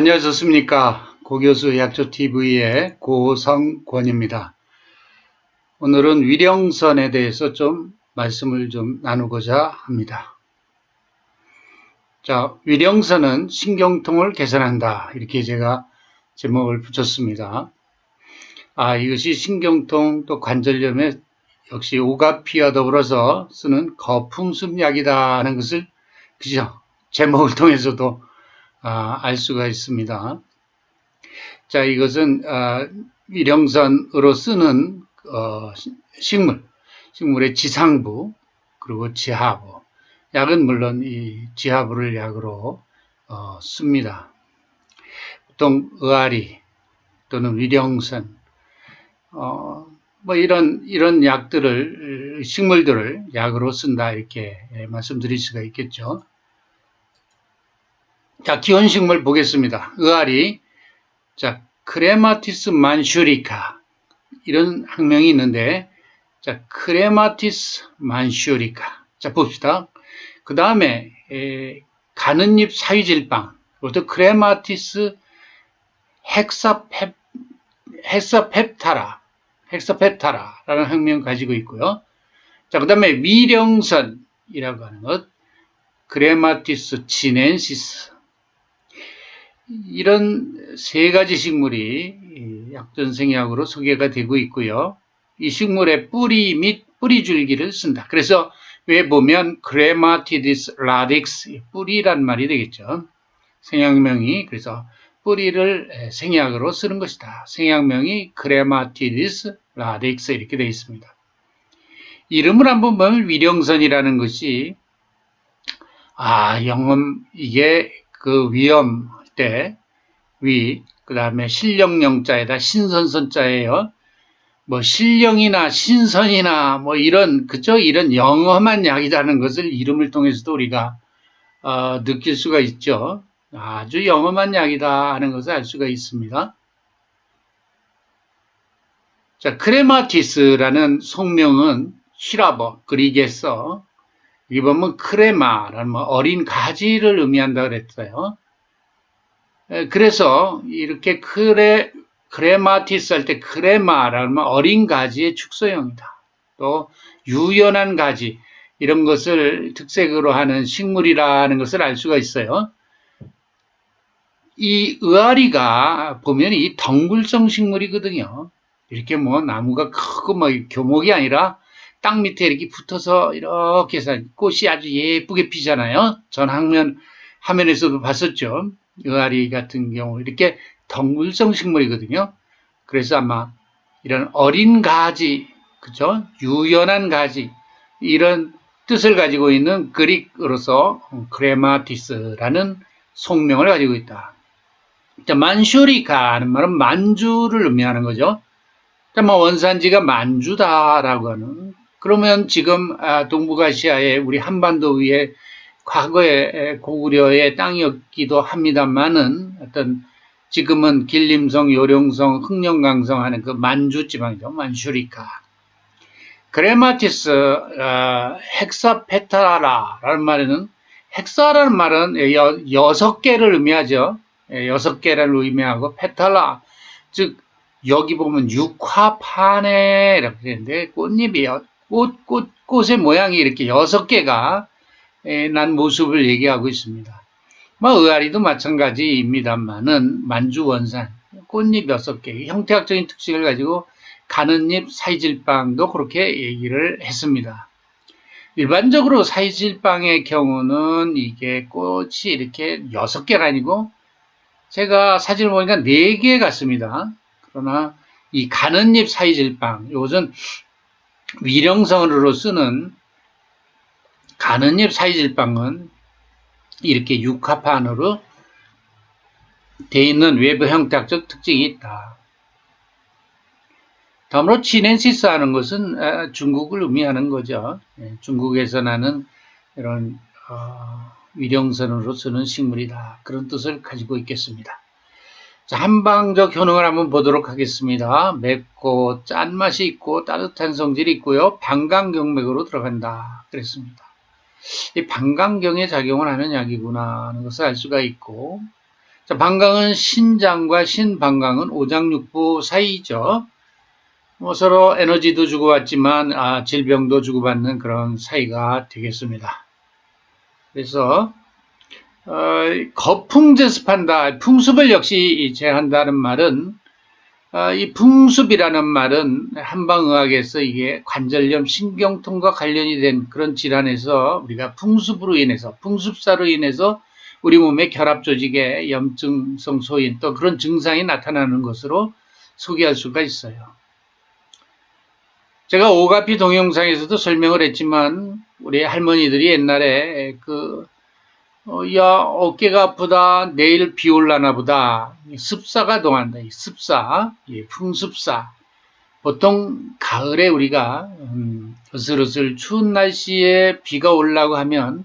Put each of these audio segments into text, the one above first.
안녕하셨습니까? 고교수 약초TV의 고성권입니다. 오늘은 위령선에 대해서 좀 말씀을 좀 나누고자 합니다. 자, 위령선은 신경통을 개선한다. 이렇게 제가 제목을 붙였습니다. 이것이 신경통 또 관절염에 역시 오가피와 더불어서 쓰는 거품습약이다 하는 것을 그죠? 제목을 통해서도 알 수가 있습니다. 자, 이것은 위령선으로 쓰는 식물의 지상부 그리고 지하부. 약은 물론 이 지하부를 약으로 씁니다. 보통 의아리 또는 위령선 뭐 이런 약들을 식물들을 약으로 쓴다 이렇게 말씀드릴 수가 있겠죠. 자, 기원식물 보겠습니다. 의아리, 자, 크레마티스 만슈리카 이런 학명이 있는데, 자, 크레마티스 만슈리카. 자, 봅시다. 그 다음에 가는잎 사유질방, 그것도 크레마티스 헥사펩타라라는 학명을 가지고 있고요. 자, 그 다음에 위령선이라고 하는 것, 크레마티스 치넨시스. 이런 세 가지 식물이 약전생약으로 소개가 되고 있고요. 이 식물의 뿌리 및 뿌리줄기를 쓴다. 그래서 왜 보면 크레마티디스 라딕스, 뿌리란 말이 되겠죠. 생약명이 그래서 뿌리를 생약으로 쓰는 것이다. 생약명이 크레마티디스 라딕스 이렇게 되어 있습니다. 이름을 한번 보면 위령선이라는 것이 이게 그 위험 때 그 다음에 신령령자에다 신선선자예요. 뭐 신령이나 신선이나 뭐 이런 영험한 약이라는 것을 이름을 통해서도 우리가 느낄 수가 있죠. 아주 영험한 약이다 하는 것을 알 수가 있습니다. 자, 크레마티스라는 속명은 히라버 그리게서 여기 보면 크레마라는 어린 가지를 의미한다 그랬어요. 그래서 이렇게 크레마티스 할 때 크레마라는 어린 가지의 축소형이다. 또 유연한 가지 이런 것을 특색으로 하는 식물이라는 것을 알 수가 있어요. 이 의아리가 보면 이 덩굴성 식물이거든요. 이렇게 뭐 나무가 크고 뭐 교목이 아니라 땅 밑에 이렇게 붙어서 이렇게 해서 꽃이 아주 예쁘게 피잖아요. 전 화면에서도 봤었죠. 의아리 같은 경우 이렇게 덩굴성 식물이거든요. 그래서 아마 이런 어린 가지, 그죠? 유연한 가지 이런 뜻을 가지고 있는 그릭으로서 크레마티스라는 속명을 가지고 있다. 자, 만슈리카는 말은 만주를 의미하는 거죠. 자, 뭐 원산지가 만주다라고 하는. 그러면 지금 동북아시아의 우리 한반도 위에 과거에 고구려의 땅이었기도 합니다만은 지금은 길림성, 요령성, 흑령강성 하는 그 만주 지방이죠. 만슈리카. 크레마티스 헥사페타라라는 말에는 헥사라는 말은 6개를 의미하죠. 6개를 의미하고 페탈라 즉 여기 보면 육화판에 이렇게 되는데 꽃잎이 꽃의 모양이 이렇게 6개가 난 모습을 얘기하고 있습니다. 뭐 의아리도 마찬가지입니다만은 만주 원산 꽃잎 6개 형태학적인 특징을 가지고 가는잎 사이질방도 그렇게 얘기를 했습니다. 일반적으로 사이질방의 경우는 이게 꽃이 이렇게 6개가 아니고 제가 사진을 보니까 4개 같습니다. 그러나 이 가는잎 사이질방 이것은 위령선으로 쓰는 가는잎 사이질방은 이렇게 육합판으로 되어 있는 외부 형태학적 특징이 있다. 다음으로 치넨시스 하는 것은 중국을 의미하는 거죠. 중국에서 나는 이런 위령선으로 쓰는 식물이다. 그런 뜻을 가지고 있겠습니다. 자, 한방적 효능을 한번 보도록 하겠습니다. 맵고 짠맛이 있고 따뜻한 성질이 있고요. 방광경맥으로 들어간다. 그랬습니다. 이 방광경에 작용을 하는 약이구나 하는 것을 알 수가 있고 자, 방광은 신장과 신방광은 오장육부 사이죠. 뭐 서로 에너지도 주고받지만 질병도 주고받는 그런 사이가 되겠습니다. 그래서 거풍제습한다. 풍습을 역시 제한다는 말은 이 풍습이라는 말은 한방의학에서 이게 관절염 신경통과 관련이 된 그런 질환에서 우리가 풍습으로 인해서 풍습사로 인해서 우리 몸의 결합 조직에 염증성 소인 또 그런 증상이 나타나는 것으로 소개할 수가 있어요. 제가 오가피 동영상에서도 설명을 했지만 우리 할머니들이 옛날에 야 어깨가 아프다 내일 비 올라나 보다 습사가 동한다. 이 습사, 풍습사. 보통 가을에 우리가 으슬으슬 추운 날씨에 비가 오려고 하면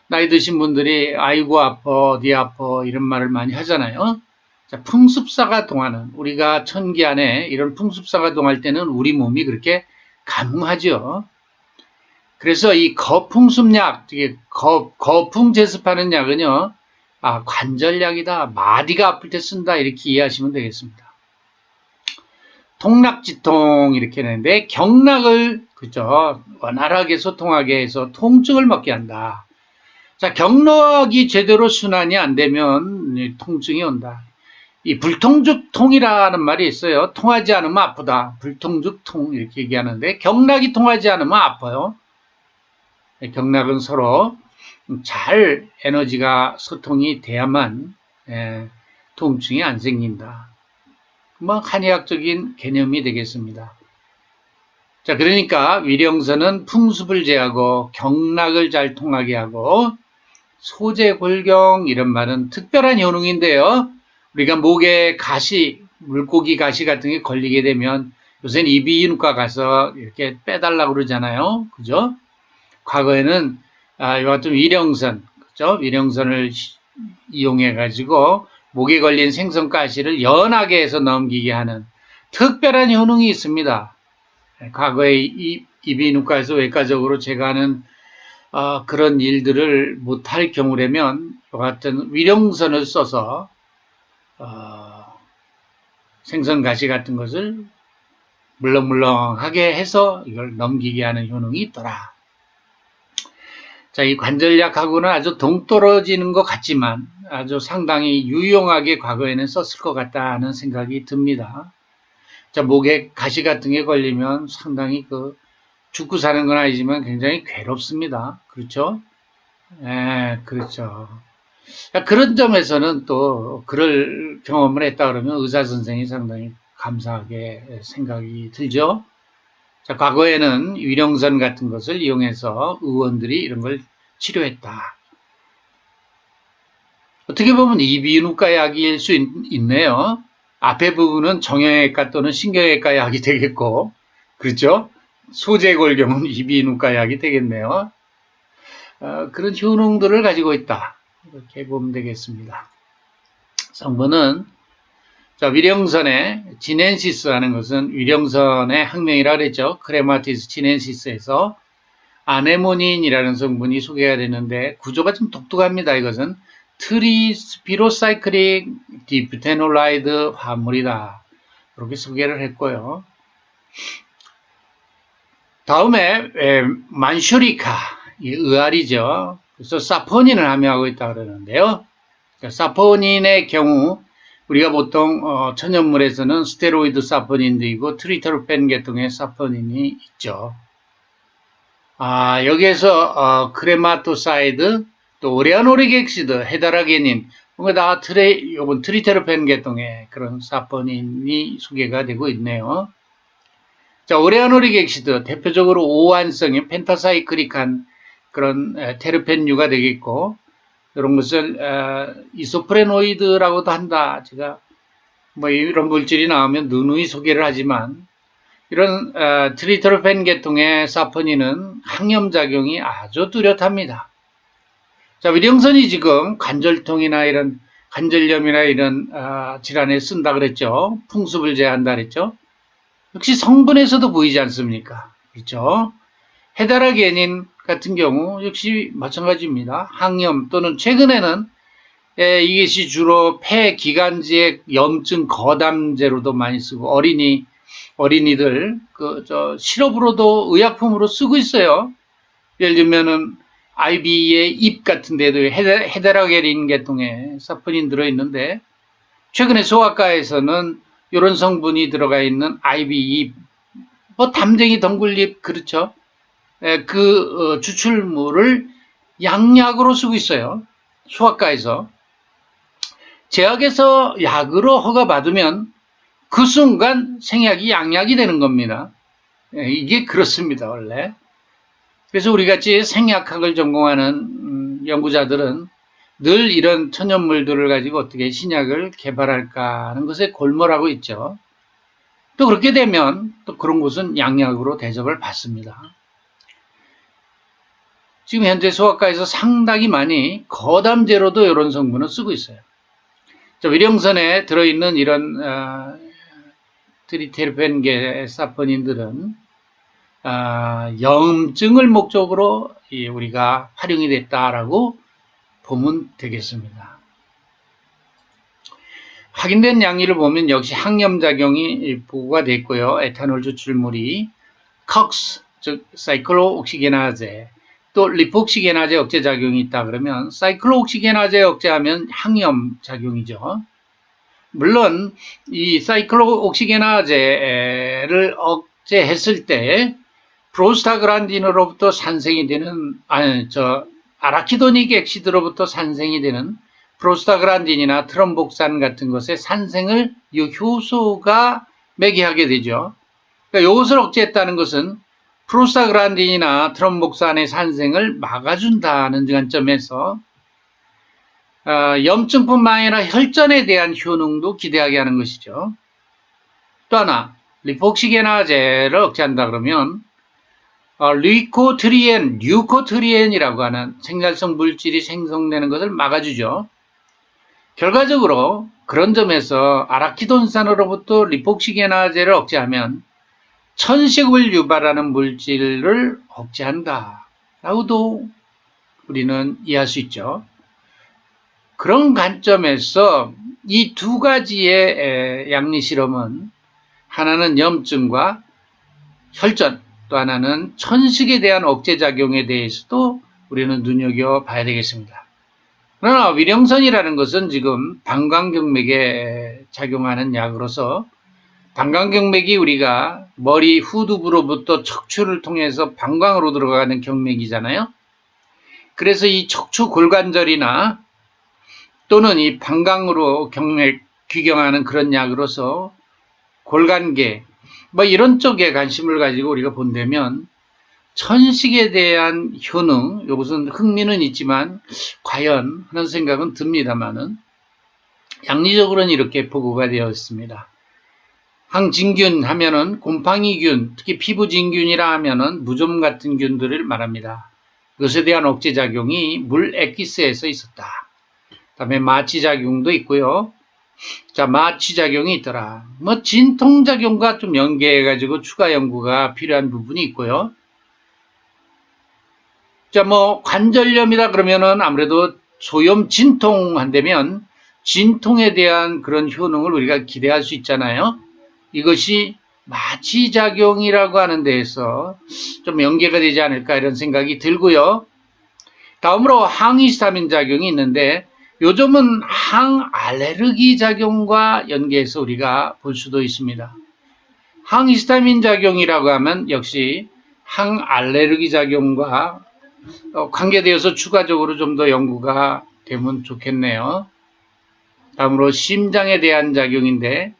나이 드신 분들이 아이고 아파 어디 아파 이런 말을 많이 하잖아요. 자, 풍습사가 동하는 우리가 천기 안에 이런 풍습사가 동할 때는 우리 몸이 그렇게 가능하죠. 그래서 이 거풍습약, 거풍 제습하는 약은요, 관절약이다, 마디가 아플 때 쓴다 이렇게 이해하시면 되겠습니다. 통락지통 이렇게 하는데 경락을 그죠 원활하게 소통하게 해서 통증을 먹게 한다. 자, 경락이 제대로 순환이 안 되면 통증이 온다. 이 불통죽통이라는 말이 있어요. 통하지 않으면 아프다. 불통죽통 이렇게 얘기하는데 경락이 통하지 않으면 아파요. 경락은 서로 잘 에너지가 소통이 돼야만 통증이 안 생긴다. 뭐 한의학적인 개념이 되겠습니다. 자, 그러니까 위령선은 풍습을 제하고 경락을 잘 통하게 하고 소재골경 이런 말은 특별한 효능인데요. 우리가 목에 가시, 물고기 가시 같은 게 걸리게 되면 요새는 이비인후과 가서 이렇게 빼달라고 그러잖아요. 그죠? 과거에는 이 같은 위령선, 그죠? 위령선을 이용해 가지고 목에 걸린 생선가시를 연하게 해서 넘기게 하는 특별한 효능이 있습니다. 과거에 이비인후과에서 외과적으로 제가 하는 그런 일들을 못할 경우라면 이 같은 위령선을 써서 생선가시 같은 것을 물렁물렁하게 해서 이걸 넘기게 하는 효능이 있더라. 자, 이 관절약하고는 아주 동떨어지는 것 같지만 아주 상당히 유용하게 과거에는 썼을 것 같다는 생각이 듭니다. 자, 목에 가시 같은 게 걸리면 상당히 죽고 사는 건 아니지만 굉장히 괴롭습니다. 그렇죠? 그렇죠. 그런 점에서는 또 그럴 경험을 했다 그러면 의사 선생이 상당히 감사하게 생각이 들죠. 자, 과거에는 위령선 같은 것을 이용해서 의원들이 이런 걸 치료했다. 어떻게 보면 이비인후과 약일 수 있네요. 앞에 부분은 정형외과 또는 신경외과 약이 되겠고, 그렇죠? 소재골경은 이비인후과 약이 되겠네요. 그런 효능들을 가지고 있다. 이렇게 보면 되겠습니다. 성분은 자, 위령선의 지넨시스 하는 것은 위령선의 학명이라 그랬죠. 크레마티스 지넨시스에서 아네모닌이라는 성분이 소개가 되는데 구조가 좀 독특합니다. 이것은 트리스피로사이클릭 디부테놀라이드 화물이다. 이렇게 소개를 했고요. 다음에 만슈리카, 의알이죠. 그래서 사포닌을 함유하고 있다 그러는데요. 사포닌의 경우 우리가 보통 천연물에서는 스테로이드 사포닌도 있고 트리터루펜 계통의 사포닌이 있죠. 여기에서 크레마토사이드, 또 오레아노릭 엑시드, 헤다라게닌, 뭔가 다 요번 트리테르펜 계통의 그런 사포닌이 소개가 되고 있네요. 자, 오레아노릭 엑시드, 대표적으로 오한성의 펜타사이클릭한 그런 테르펜류가 되겠고, 이런 것을 이소프레노이드라고도 한다. 제가 뭐 이런 물질이 나오면 누누이 소개를 하지만 이런 트리터펜 계통의 사포닌은 항염작용이 아주 뚜렷합니다. 자, 위령선이 지금 관절통이나 이런 관절염이나 이런 질환에 쓴다 그랬죠. 풍습을 제한다 그랬죠. 역시 성분에서도 보이지 않습니까? 그렇죠. 헤다라게닌 같은 경우 역시 마찬가지입니다. 항염 또는 최근에는 이것이 주로 폐 기관지의 염증 거담제로도 많이 쓰고 어린이들 시럽으로도 의약품으로 쓰고 있어요. 예를 들면은 아이비의 잎 같은 데도 헤데라게린 계통의 사포닌 들어있는데 최근에 소아과에서는 이런 성분이 들어가 있는 아이비 잎, 담쟁이 덩굴잎 그렇죠. 그 추출물을 양약으로 쓰고 있어요. 소아과에서. 제약에서 약으로 허가받으면 그 순간 생약이 양약이 되는 겁니다. 이게 그렇습니다, 원래. 그래서 우리같이 생약학을 전공하는 연구자들은 늘 이런 천연물들을 가지고 어떻게 신약을 개발할까 하는 것에 골몰하고 있죠. 또 그렇게 되면 또 그런 곳은 양약으로 대접을 받습니다. 지금 현재 소아과에서 상당히 많이 거담제로도 이런 성분을 쓰고 있어요. 위령선에 들어있는 이런 트리테르펜계 사포닌들은 염증을 목적으로 우리가 활용이 됐다라고 보면 되겠습니다. 확인된 양리를 보면 역시 항염작용이 보고가 됐고요. 에탄올 추출물이 COX, 즉 사이클로옥시게나제, 또 리포옥시게나제 억제작용이 있다 그러면 사이클로옥시게나제 억제하면 항염작용이죠. 물론 이 사이클로옥시게나제를 억제했을 때 프로스타그란딘으로부터 산생이 되는 아라키도닉 액시드로부터 산생이 되는 프로스타그란딘이나 트럼복산 같은 것의 산생을 이 효소가 매개하게 되죠. 그러니까 이것을 억제했다는 것은 프로스타그란딘이나 트럼복산의 산생을 막아준다는 관점에서 염증뿐만 아니라 혈전에 대한 효능도 기대하게 하는 것이죠. 또 하나, 리포옥시게나제를 억제한다 그러면 류코트리엔이라고 하는 생활성 물질이 생성되는 것을 막아주죠. 결과적으로 그런 점에서 아라키돈산으로부터 리포옥시게나제를 억제하면 천식을 유발하는 물질을 억제한다라고도 우리는 이해할 수 있죠. 그런 관점에서 이 두 가지의 양리 실험은 하나는 염증과 혈전, 또 하나는 천식에 대한 억제작용에 대해서도 우리는 눈여겨봐야 되겠습니다. 그러나 위령선이라는 것은 지금 방광경맥에 작용하는 약으로서 방광경맥이 우리가 머리 후두부로부터 척추를 통해서 방광으로 들어가는 경맥이잖아요. 그래서 이 척추 골관절이나 또는 이 방광으로 경맥 귀경하는 그런 약으로서 골간계 이런 쪽에 관심을 가지고 우리가 본다면 천식에 대한 효능, 이것은 흥미는 있지만 과연 하는 생각은 듭니다만은 양리적으로는 이렇게 보고가 되어 있습니다. 항진균 하면은 곰팡이균, 특히 피부진균이라 하면은 무좀 같은 균들을 말합니다. 그것에 대한 억제작용이 물 액기스에서 있었다. 그다음에 마취작용도 있고요. 자, 마취작용이 있더라. 진통작용과 좀 연계해가지고 추가 연구가 필요한 부분이 있고요. 자, 관절염이다 그러면은 아무래도 소염 진통한다면 진통에 대한 그런 효능을 우리가 기대할 수 있잖아요. 이것이 마취작용이라고 하는 데에서 좀 연계가 되지 않을까 이런 생각이 들고요. 다음으로 항히스타민 작용이 있는데 요즘은 항알레르기 작용과 연계해서 우리가 볼 수도 있습니다. 항히스타민 작용이라고 하면 역시 항알레르기 작용과 관계되어서 추가적으로 좀 더 연구가 되면 좋겠네요. 다음으로 심장에 대한 작용인데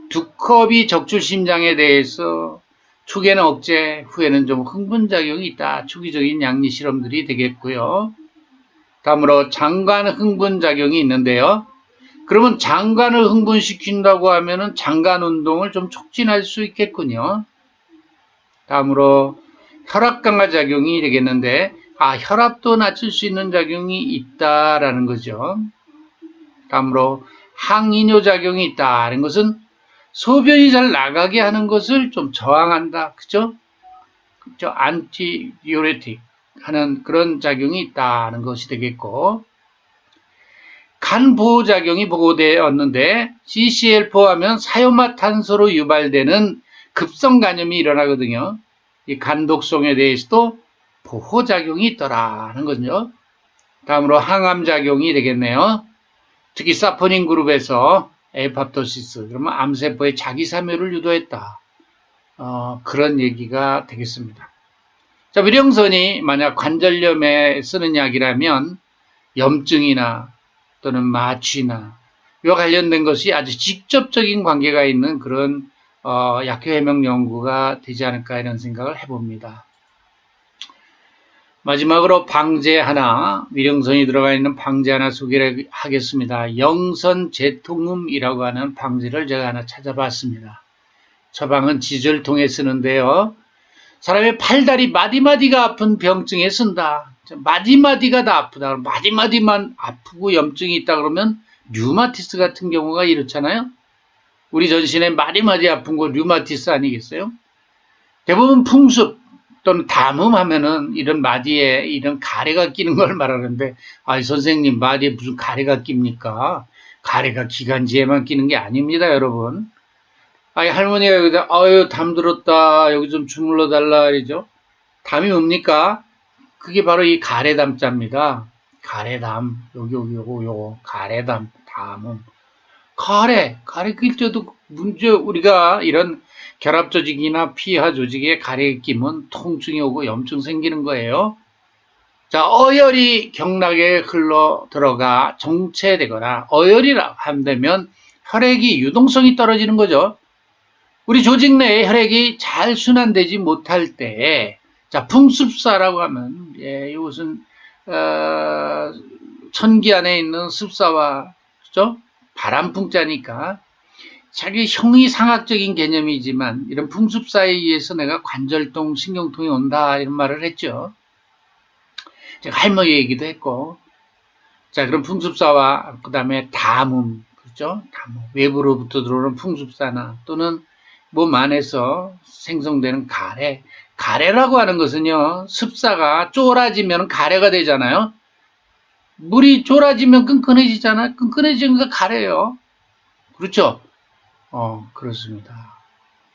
두컵이 적출 심장에 대해서 초기에는 억제, 후에는 좀 흥분작용이 있다. 초기적인 양리 실험들이 되겠고요. 다음으로 장관 흥분작용이 있는데요. 그러면 장관을 흥분시킨다고 하면은 장관 운동을 좀 촉진할 수 있겠군요. 다음으로 혈압 강화 작용이 되겠는데, 혈압도 낮출 수 있는 작용이 있다라는 거죠. 다음으로 항이뇨 작용이 있다는 것은 소변이 잘 나가게 하는 것을 좀 저항한다. 그죠? 안티디우레틱 하는 그런 작용이 있다는 것이 되겠고, 간 보호작용이 보고되었는데 CCL4 하면 사요마탄소로 유발되는 급성 간염이 일어나거든요. 이 간독성에 대해서도 보호작용이 있더라는 거죠. 다음으로 항암작용이 되겠네요. 특히 사포닌 그룹에서 에파토시스, 그러면 암세포의 자기사멸을 유도했다. 그런 얘기가 되겠습니다. 자, 위령선이 만약 관절염에 쓰는 약이라면 염증이나 또는 마취나 이와 관련된 것이 아주 직접적인 관계가 있는 그런 약효 해명 연구가 되지 않을까 이런 생각을 해봅니다. 마지막으로 방제 하나, 위령선이 들어가 있는 방제 하나 소개를 하겠습니다. 영선제통음이라고 하는 방제를 제가 하나 찾아봤습니다. 처방은 지절통에 쓰는데요. 사람의 팔다리 마디마디가 아픈 병증에 쓴다. 마디마디가 다 아프다. 마디마디만 아프고 염증이 있다 그러면 류마티스 같은 경우가 이렇잖아요. 우리 전신에 마디마디 아픈 거 류마티스 아니겠어요? 대부분 풍습 또는 담음하면은 이런 마디에 이런 가래가 끼는 걸 말하는데, 선생님 마디에 무슨 가래가 낍니까? 가래가 기관지에만 끼는 게 아닙니다, 여러분. 할머니가 여기다 담 들었다 여기 좀 주물러 달라 이러죠. 담이 뭡니까? 그게 바로 이 가래담자입니다. 가래담 요거 가래담 담음 가래 낄 때도 문제 우리가 이런 결합 조직이나 피하 조직에 가래가 끼면 통증이 오고 염증 생기는 거예요. 자, 어혈이 경락에 흘러 들어가 정체되거나 어혈이라 한다면 혈액이 유동성이 떨어지는 거죠. 우리 조직 내에 혈액이 잘 순환되지 못할 때, 자, 풍습사라고 하면, 이것은, 천기 안에 있는 습사와, 그죠? 바람풍자니까, 자기 형이상학적인 개념이지만, 이런 풍습사에 의해서 내가 관절통, 신경통이 온다, 이런 말을 했죠. 제가 할머니 얘기도 했고, 자, 그럼 풍습사와, 그 다음에 담음, 그죠? 담음, 외부로부터 들어오는 풍습사나, 또는 몸 안에서 생성되는 가래. 가래라고 하는 것은요, 습사가 쫄아지면 가래가 되잖아요. 물이 쫄아지면 끈끈해지잖아요. 끈끈해지는 게 가래예요. 그렇죠? 그렇습니다.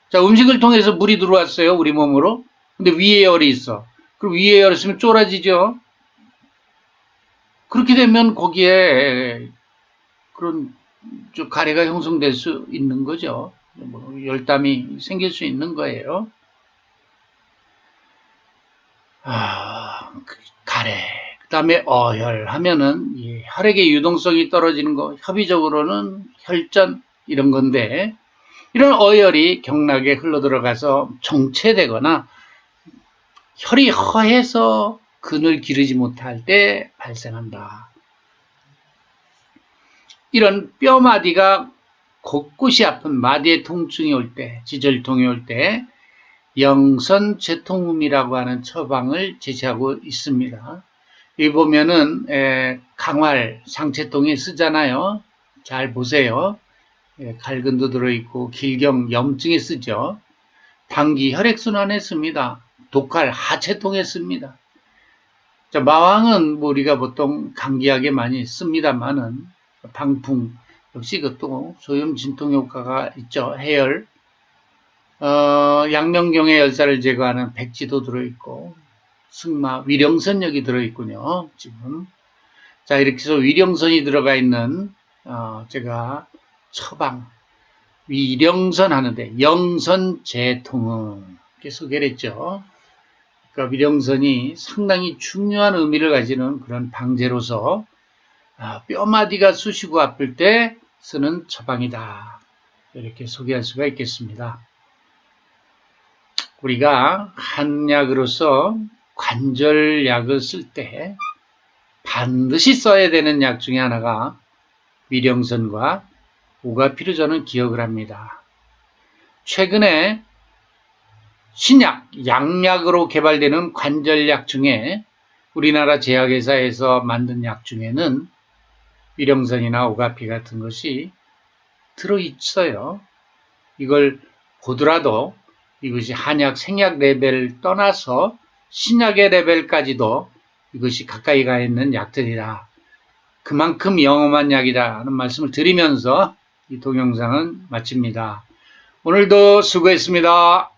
자, 음식을 통해서 물이 들어왔어요, 우리 몸으로. 근데 위에 열이 있어. 그럼 위에 열이 있으면 쫄아지죠? 그렇게 되면 거기에 그런 가래가 형성될 수 있는 거죠. 열담이 생길 수 있는 거예요. 가래. 그 다음에 어혈 하면은 혈액의 유동성이 떨어지는 거, 협의적으로는 혈전 이런 건데, 이런 어혈이 경락에 흘러들어가서 정체되거나 혈이 허해서 근을 기르지 못할 때 발생한다. 이런 뼈마디가 곳곳이 아픈 마디의 통증이 올 때, 지절통이 올 때 영선제통음이라고 하는 처방을 제시하고 있습니다. 여기 보면은 강활, 상체통에 쓰잖아요. 잘 보세요. 갈근도 들어있고 길경, 염증에 쓰죠. 당기, 혈액순환에 씁니다. 독할, 하체통에 씁니다. 자, 마왕은 우리가 보통 감기약에 많이 씁니다만은 방풍, 역시 그것도 소염 진통 효과가 있죠. 해열, 양명경의 열사를 제거하는 백지도 들어있고, 승마, 위령선역이 들어있군요. 지금. 자, 이렇게 해서 위령선이 들어가 있는, 제가 처방, 위령선 하는데, 영선제통은, 이렇게 소개를 했죠. 그러니까 위령선이 상당히 중요한 의미를 가지는 그런 방제로서, 뼈마디가 쑤시고 아플 때 쓰는 처방이다. 이렇게 소개할 수가 있겠습니다. 우리가 한약으로서 관절약을 쓸 때 반드시 써야 되는 약 중에 하나가 위령선과 오가피를 저는 기억을 합니다. 최근에 신약, 양약으로 개발되는 관절약 중에 우리나라 제약회사에서 만든 약 중에는 위령선이나 오가피 같은 것이 들어있어요. 이걸 보더라도 이것이 한약, 생약 레벨을 떠나서 신약의 레벨까지도 이것이 가까이 가 있는 약들이다. 그만큼 영험한 약이라는 말씀을 드리면서 이 동영상은 마칩니다. 오늘도 수고했습니다.